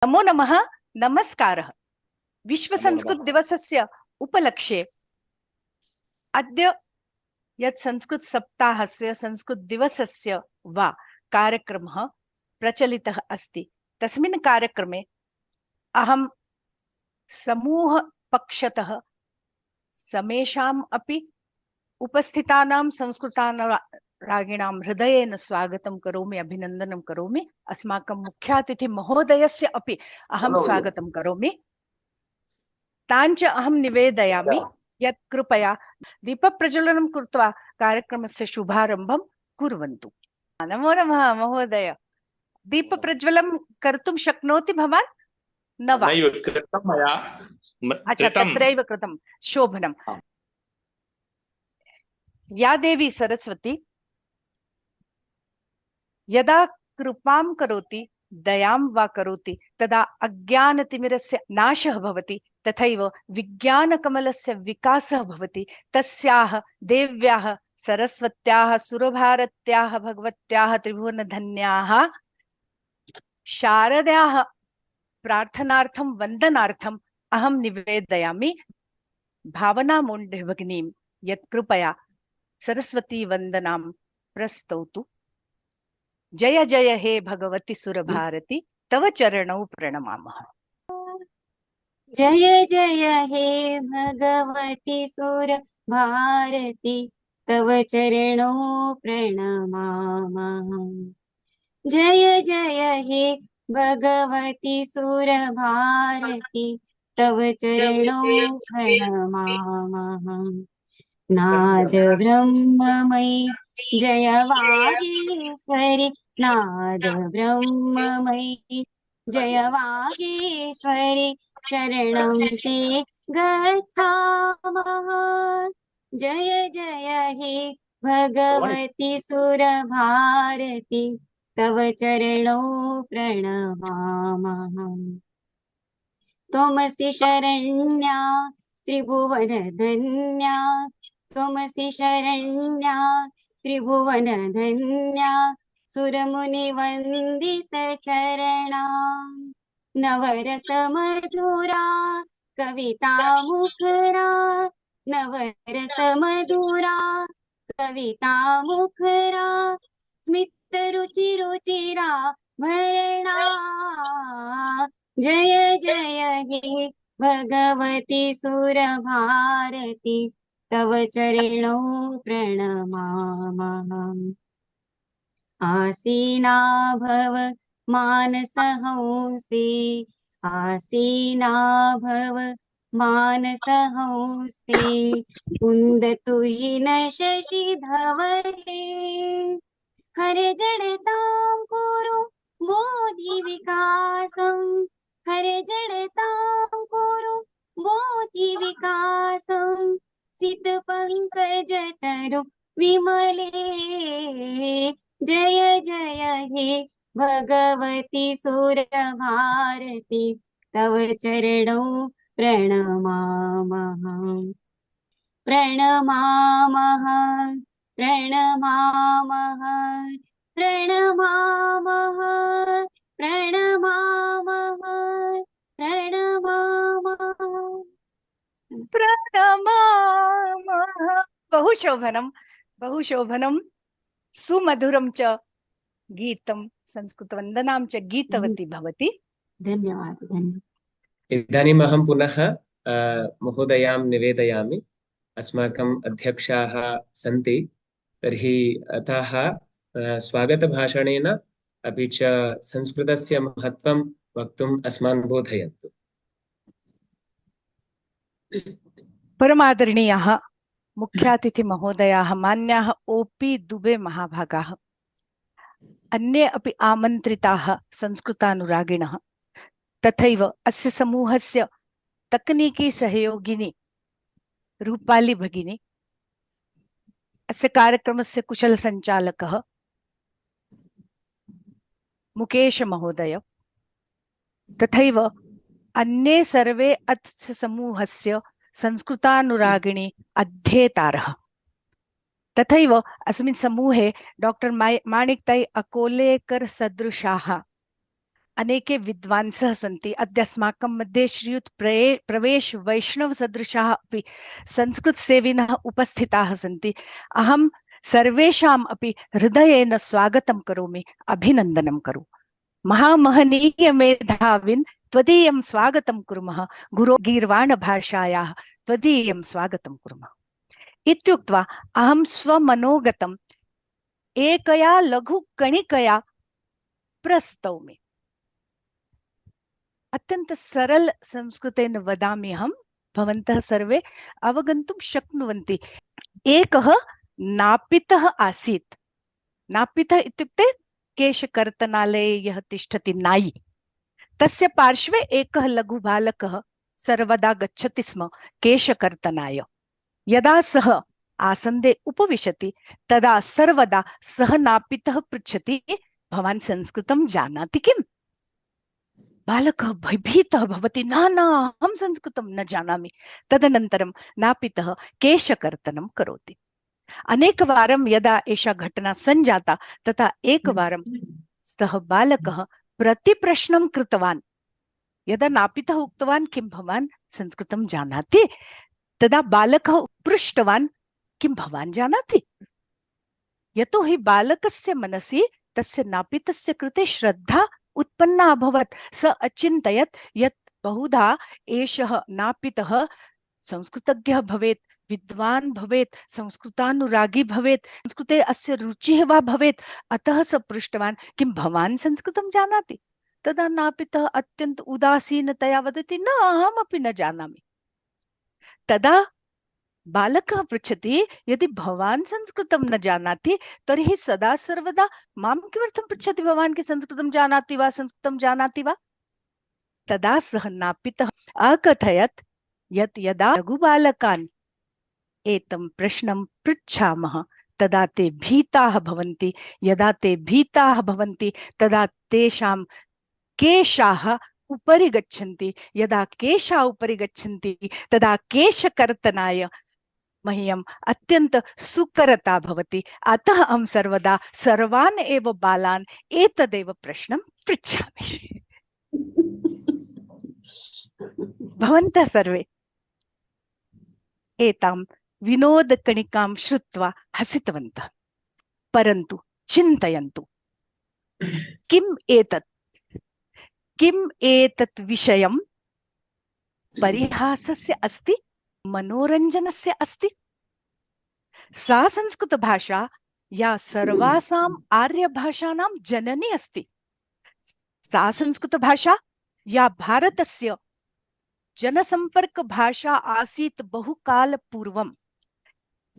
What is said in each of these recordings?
नमो नमः। नमस्कारः। विश्व नमो संस्कृत नमः। दिवसस्य उपलक्ष्ये अद्य यत् संस्कृत सप्ताहस्य संस्कृत दिवसस्य वा कार्यक्रमः प्रचलितः अस्ति। तस्मिन् कार्यक्रमे अहं समूह पक्षतः समेषाम् अपि उपस्थितानां संस्कृतानुरागिणां हृदयेन स्वागतं करोमि, अभिनन्दनं करोमि। अस्माकं मुख्यातिथि महोदयस्य अपि अहं स्वागतं करोमि। ताञ्च अहं निवेदयामि यत् कृपया दीपप्रज्वलनं कृत्वा कार्यक्रमस्य शुभारम्भं कुर्वन्तु। नमो नमः महोदय। दीपप्रज्वलं कर्तुं शक्नोति भवान् न वा? नैव कृतं मया। अच्छा, तत्रैव कृतं। शोभनं। या देवी सरस्वती यदा कृपां करोति, दयां वा करोति, तदा अज्ञानतिमिरस्य नाशः भवति, तथैव विज्ञानकमलस्य विकासः भवति। तस्याः देव्याः सरस्वत्याः सुरभारत्याः भगवत्याः त्रिभुवनधन्याः शारदायाः प्रार्थनार्थं वन्दनार्थम् अहं निवेदयामि भावना मोण्डे भगिनीं यत् कृपया सरस्वती वन्दनां प्रस्तौतु। जय जय हे भगवती सुरभारती, तव चरणौ प्रणमामः। जय जय हे भगवती सुर भारती, तव चरणों प्रणमामः। जय जय हे भगवती सुर भारती, तव चरणों प्रणमामः। नाद ब्रह्ममयी जय वागीश्वरी, नाद ब्रह्ममयी जय वागीश्वरी, शरणं ते गच्छामः। जय जय हे भगवती सुर भारती, तव चरणों प्रणमामः। त्वमसि शरण्या त्रिभुवन धन्या, त्वमसि शरण्या त्रिभुवन धन्या, सुरमुनि वन्दित चरणा। नवरस मधुरा कविता मुखरा, नवरस मधुरा कविता मुखरा, स्मित रुचि रुचिरा भरणा। जय जय हे भगवती सुर भारती, तव चरणों प्रणमामः। आसीना भव मानस हंसी, आसीना भव मानस हंसी, कुंद तुहिन शशि धवले, हरे जड़तां कुरु बोधि विकासं, हरे जड़तां कुरु बोधि विकासं, सित पंकज तरु विमले। जय जय हे भगवती सुर भारती, तव चरणों प्रणमामः। प्रणमामः प्रणमामः प्रणमामः प्रणमामः प्रणमामः। प्रणमामः। बहुशोभनं, बहुशोभनं। सुमधुरं च गीतं, संस्कृतवन्दनां च गीतवती भवति। धन्यवाद धन्यवाद। इदानीम् अहं पुनः महोदयां निवेदयामि। अस्माकम् अध्यक्षाः सन्ति, तर्हि अतः स्वागतभाषणेन अपि च संस्कृतस्य महत्त्वं वक्तुम् अस्मान् बोधयन्तु। परमादरणीयाः मुख्यातिथि महोदयाः, मान्याः ओपी दुबे महाभागाः, अन्ये अपि आमन्त्रिताः संस्कृतानुरागिणः, तथैव अस्य समूहस्य तकनीकी सहयोगिनी रूपाली भगिनी, अस्य कार्यक्रमस्य कुशल संचालकः मुकेश महोदय, तथैव अन्ये सर्वे अस्य समूहस्य संस्कृतानुरागिणी अध्येतारः, तथैव अस्मिन् समूहे डॉक्टर माणिकताई अकोलेकर सदृशाः अनेके विद्वांसः सन्ति। अद्य अस्माकं मध्ये श्रीयुत प्रवेश वैष्णव सदृशाः अपि संस्कृतसेविनः उपस्थिताः सन्ति। अहं सर्वेषाम् अपि हृदयेन स्वागतं करोमि, अभिनन्दनं करोमि। महामहनीय मेधाविन् त्वदीयं स्वागतं कुर्मः, गुरो गीर्वाणभाषायाः त्वदीयं स्वागतं कुर्मः इत्युक्त्वा अहं स्वमनोगतम् एकया लघुकणिकया प्रस्तौमि। अत्यंत सरल संस्कृतेन वदामि अहं, भवन्तः सर्वे अवगन्तुं शक्नुवन्ति। एकः नापितः आसीत्। नापितः इत्युक्ते केशकर्तनालये यः तिष्ठति नायी, तस्य पार्श्वे एकः लघुबालकः सर्वदा गच्छति स्म केशकर्तनाय। यदा सः आसन्दे उपविशति तदा सर्वदा सः नापितः पृच्छति, भवान् संस्कृतं जानाति किम्? बालकः भयभीतः भवति, न न अहं संस्कृतं न जानामि। तदनन्तरं नापितः केशकर्तनं करोति। अनेकवारं यदा एषा घटना सञ्जाता तथा एकवारं सः बालकः प्रतिप्रश्नं कृतवान्। यदा नापितः उक्तवान्, किं भवान् संस्कृतं जानाति? तदा बालकः पृष्टवान्, किं भवान् जानाति? यतोहि बालकस्य मनसि तस्य नापितस्य कृते श्रद्धा उत्पन्ना अभवत्। स अचिन्तयत् यत् बहुधा एषः नापितः संस्कृतज्ञः भवेत्, विद्वान् भवेत्, संस्कृतानुरागी भवेत्, संस्कृते अस्य रुचिः वा भवेत्। अतः स पृष्टवान्, किं भवान् संस्कृतं जानाति? तदा नापितः अत्यन्त उदासीनतया वदति, न अहमपि न जानामि। तदा बालकः पृच्छति, यदि भवान् संस्कृतं न जानाति तर्हि सदा सर्वदा मां किमर्थं पृच्छति भवान् कि संस्कृतं जानाति वा, संस्कृतं जानाति वा? तदा सः नापितः अकथयत् यत् यदा लघुबालकान् एतं प्रश्नं पृच्छामः तदा ते भीताः भवन्ति। यदा ते भीताः भवन्ति तदा तेषां केशाः उपरि गच्छन्ति। यदा केशाः उपरि गच्छन्ति तदा केशकर्तनाय मह्यम् अत्यंत सुकरता भवति। अतः अहं सर्वदा सर्वान् एव बालान् एतदेव प्रश्नं पृच्छामि। भवन्तः सर्वे एतां विनोदकणिकां श्रुत्वा हसितवन्तः, परन्तु चिन्तयन्तु, किम् एतत् विषयं परिहासस्य अस्ति, मनोरञ्जनस्य अस्ति? सा संस्कृत भाषा या सर्वासाम् आर्यभाषाणां जननी अस्ति। सा संस्कृत भाषा या भारतस्य जनसंपर्क भाषा आसीत् बहुकाल पूर्वम्।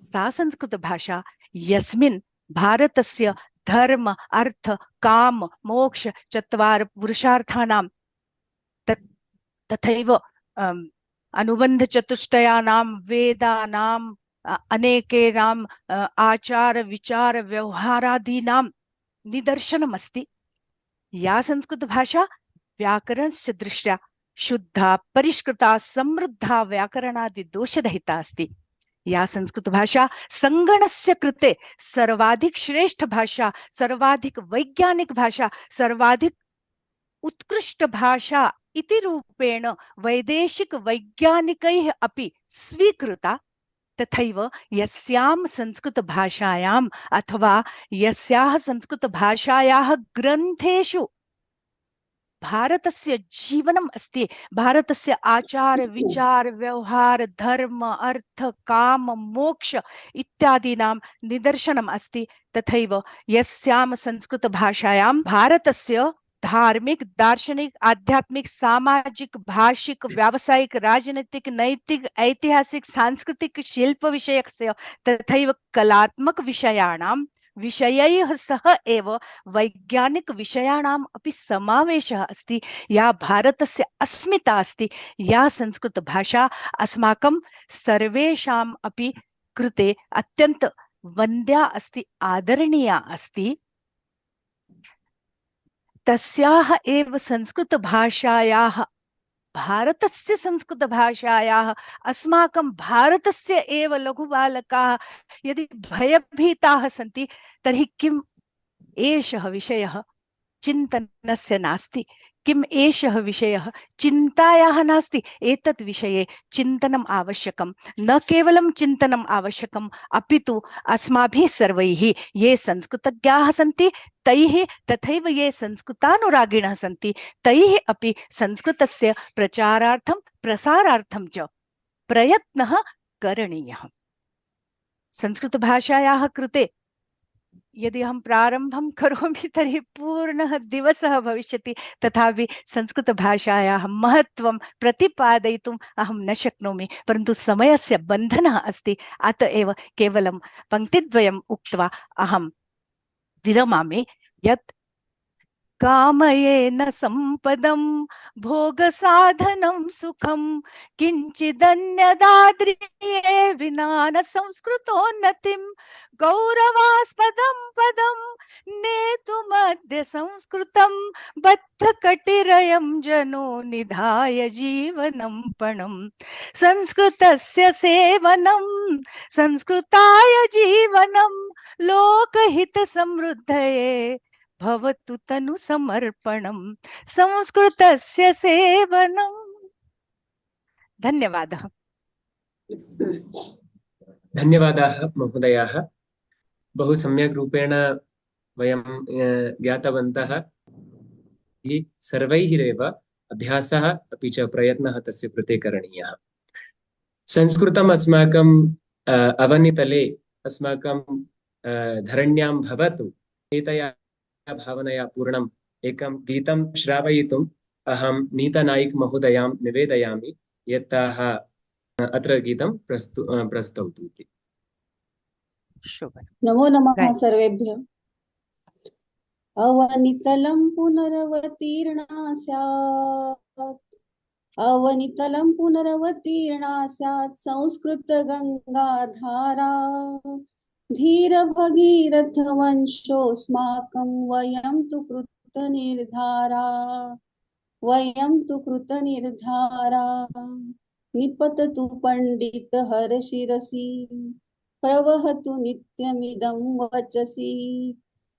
सा संस्कृत भाषा यस्मिन् भारतस्य धर्म अर्थ काम मोक्ष चत्वार पुरुषार्थानां तथैव अनुबंध चतुष्टयानां वेदानां अनेकेनां आचार विचार व्यवहारादीनां निदर्शनमस्ति। या संस्कृत भाषा व्याकरणस्य दृष्ट्या शुद्धा परिष्कृता समृद्धा व्याकरणादि दोषरहिता अस्ति। या संस्कृत भाषा संगणस्य कृते सर्वाधिक श्रेष्ठ भाषा, सर्वाधिक वैज्ञानिक भाषा, सर्वाधिक उत्कृष्ट भाषा इति रूपेण वैदेशिक वैज्ञानिकैः अपि स्वीकृता, तथैव यस्यां संस्कृत भाषायाम् अथवा यस्याः संस्कृत भाषायाः ग्रन्थेषु भारतस्य जीवनम् अस्ति, भारतस्य आचार विचार व्यवहार धर्म अर्थ काम मोक्ष इत्यादीनां निदर्शनम् अस्ति, तथैव यस्यां संस्कृत भाषायां भारतस्य धार्मिक दार्शनिक आध्यात्मिक सामाजिक भाषिक व्यावसायिक राजनीतिक नैतिक ऐतिहासिक सांस्कृतिक शिल्प विषयस्य तथैव कलात्मक विषयाणां विषयैः सह एव वैज्ञानिक विषयाणाम् अपि समावेशः अस्ति। या भारतस्य अस्मिता अस्ति, या संस्कृत भाषा अस्माकं सर्वेषाम् अपि कृते अत्यन्त वन्द्या अस्ति, आदरणीया अस्ति, तस्याः एव संस्कृत भाषायाः भारतस्य संस्कृत भाषायाः अस्माकं भारतस्य एव लघुबालकाः यदि भयभीताः सन्ति तर्हि किम् एषः विषयः चिन्तनस्य नास्ति। किम् एषः विषयः चिन्तायाः नास्ति, एतत् विषये चिन्तनम् आवश्यकं, न केवलं चिन्तनम् आवश्यकम् अपि तु अस्माभिः सर्वैः ये संस्कृतज्ञाः सन्ति तैः तथैव ये संस्कृतानुरागिणः सन्ति तैः अपि संस्कृतस्य प्रचारार्थं प्रसारार्थं च प्रयत्नः करणीयः। संस्कृतभाषायाः कृते यदि अहं प्रारम्भं करोमि तर्हि पूर्णः दिवसः भविष्यति, तथापि संस्कृतभाषायाः महत्त्वं प्रतिपादयितुम् अहं न शक्नोमि, परन्तु समयस्य बन्धनः अस्ति, अत एव केवलं पङ्क्तिद्वयम् उक्त्वा अहं विरमामि यत् कामयेन सम्पदं भोगसाधनं सुखं किञ्चिदन्यदाद्रिये विना न संस्कृतोन्नतिं गौरवास्पदं पदं नेतुमद्य संस्कृतं बद्धकटिरयं जनो निधाय जीवनं पणं संस्कृतस्य सेवनं संस्कृताय जीवनं लोकहितसमृद्धये भवतु तनु समर्पणं संस्कृतस्य सेवनम्। धन्यवादः। धन्यवादाः महोदयाः। बहु सम्यक् रूपेण वयं ज्ञातवन्तः। हि सर्वैरेव अभ्यासः अपि च प्रयत्नः तस्य कृते करणीयः। संस्कृतम् अस्माकं अवनितले अस्माकं धरण्यां भवतु, एतया भावनया पूर्णम् एकं गीतं श्रावयितुम् अहं नीता नाइक महोदयां निवेदयामि यत्ताः अत्र गीतं प्रस्तौतु इति। नमो नमः सर्वेभ्यः। अवनितलं पुनरवतीर्णा स्यात्, अवनितलं पुनरवतीर्णा स्यात् संस्कृत गंगाधारा धीरभगीरथ वंशोऽस्माकं वयं तु कृतनिर्धारा, वयं तु कृतनिर्धारा। निपततु पंडितहरशिरसि प्रवहतु नित्यमिदं वचसि,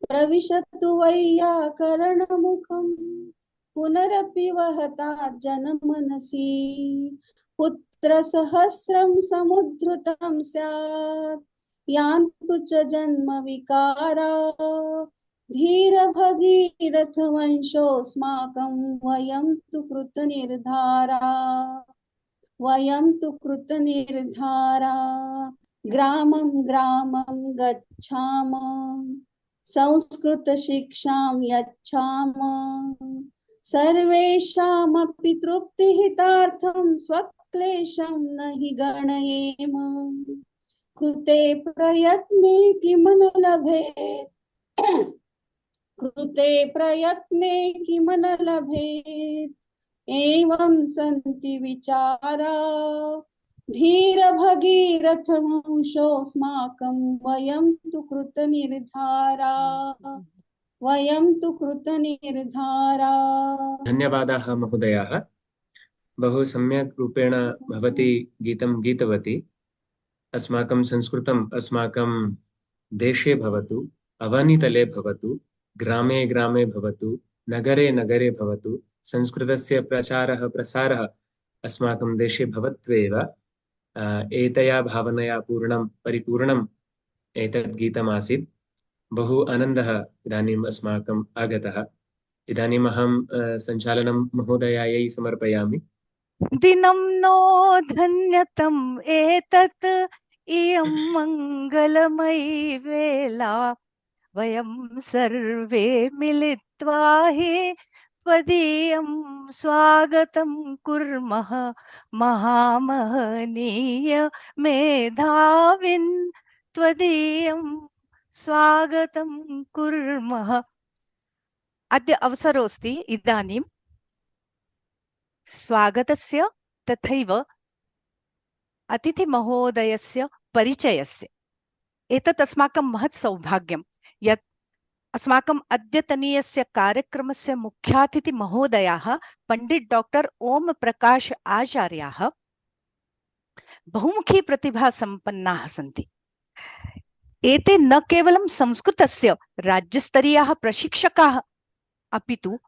प्रविशतु वैयाकरणमुखं पुनरपि वहता जनमनसि। पुत्रसहस्रं समुद्धृतं स्यात् यान्तु च जन्मविकारा, धीरभगीरथ वंशोऽस्माकं वयं तु कृतनिर्धारा, वयं तु कृतनिर्धारा। ग्रामं ग्रामं गच्छाम संस्कृत शिक्षां यच्छाम, सर्वेषामपि तृप्तिहितार्थं स्वक्लेशं न हि गणयेम। कृते प्रयत्ने किं न लभेत्, कृते प्रयत्ने किं न लभेत्, एवं सन्ति विचारा। धीरभगीरथ वंशोऽस्माकं वयं तु कृतनिर्धारा, वयं तु कृतनिर्धारा। धन्यवादाः महोदयाः। बहु सम्यक् रूपेण भवती गीतं गीतवती। अस्माकं संस्कृतम् अस्माकं देशे भवतु, अवनितले भवतु, ग्रामे ग्रामे भवतु, नगरे नगरे भवतु, संस्कृतस्य प्रचारः प्रसारः अस्माकं देशे भवत्वेव। एतया भावनया पूर्णं परिपूर्णम् एतद् गीतमासीत्। बहु आनन्दः इदानीम् अस्माकम् आगतः। इदानीम् अहं सञ्चालनं महोदयायै समर्पयामि। दिनं नो धन्यतम् एतत् इयं मङ्गलमयी वेला, वयं सर्वे मिलित्वा हि त्वदीयं स्वागतं कुर्मः। महामहनीय मेधाविन् त्वदीयं स्वागतं कुर्मः। अद्य अवसरोऽस्ति इदानीं स्वागतस्य तथैव अतिथिमहोदयस्य परिचयस्य। एतत् अस्माकं महत् सौभाग्यं यत् अस्माकं अद्यतनीयस्य कार्यक्रमस्य मुख्यातिथिमहोदयाः पण्डित डॉक्टर ओम प्रकाश आचार्याः बहुमुखी प्रतिभा सम्पन्नाः सन्ति। एते न केवलं संस्कृतस्य राज्यस्तरीयाः प्रशिक्षकाः अपि तु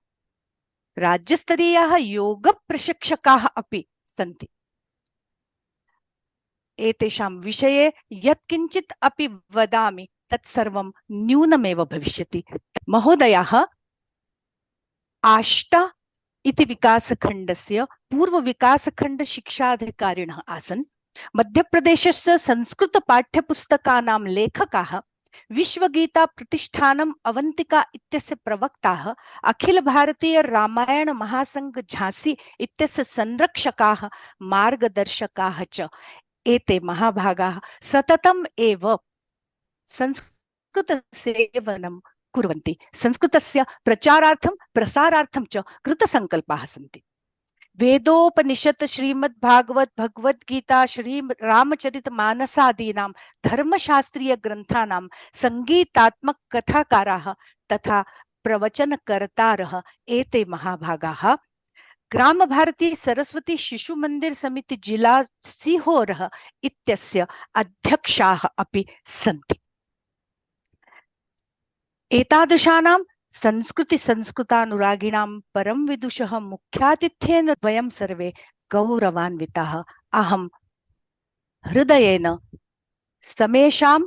राज्यस्तरीयाः योगप्रशिक्षकाः अपि सन्ति। एतेषां विषये यत्किञ्चित् अपि वदामि तत्सर्वं न्यूनमेव भविष्यति। महोदयाः आष्टा इति विकासखण्डस्य पूर्वविकासखण्डशिक्षाधिकारिणः आसन्। मध्यप्रदेशस्य संस्कृतपाठ्यपुस्तकानां लेखकाः, विश्वगीताप्रतिष्ठानम् अवन्तिका इत्यस्य प्रवक्ताः, अखिलभारतीयरामायणमहासङ्घ झांसी इत्यस्य संरक्षकाः, मार्गदर्शकाः च एते महाभागाः सततम् एव संस्कृतसेवनं कुर्वन्ति। संस्कृतस्य प्रचारार्थं प्रसारार्थं च कृतसङ्कल्पाः सन्ति। वेदोपनिषत्, श्रीमद्भागवत, भगवद्गीता, श्रीरामचरितमानसादीनां धर्मशास्त्रीयग्रन्थानां संगीतात्मक कथाकाराः तथा प्रवचनकर्तारः एते महाभागाः ग्राम भारती सरस्वती शिशु मंदिर समिति जिला सीहोरः इत्यस्य अध्यक्षाः अपि सन्ति। एतादृशानां संस्कृतानुरागिणां परम विदुषः मुख्यातिथ्येन वयं सर्वे गौरवान्विताः। अहं हृदयेन समेषां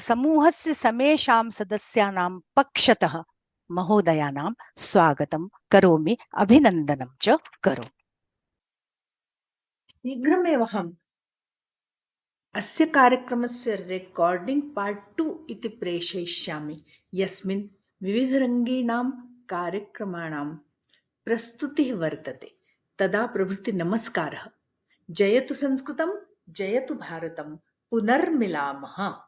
समूहस्य समेषां सदस्यानां पक्षतः महोदयानां स्वागतं करोमि, अभिनन्दनं च करोमि। शीघ्रमेव अहम् अस्य कार्यक्रमस्य रेकॉर्डिंग पार्ट 2 इति प्रेषयिष्यामि, यस्मिन् विविधरङ्गीणां कार्यक्रमाणां प्रस्तुतिः वर्तते। तदा प्रभृति नमस्कारः। जयतु संस्कृतं, जयतु भारतं, पुनर्मिलामः।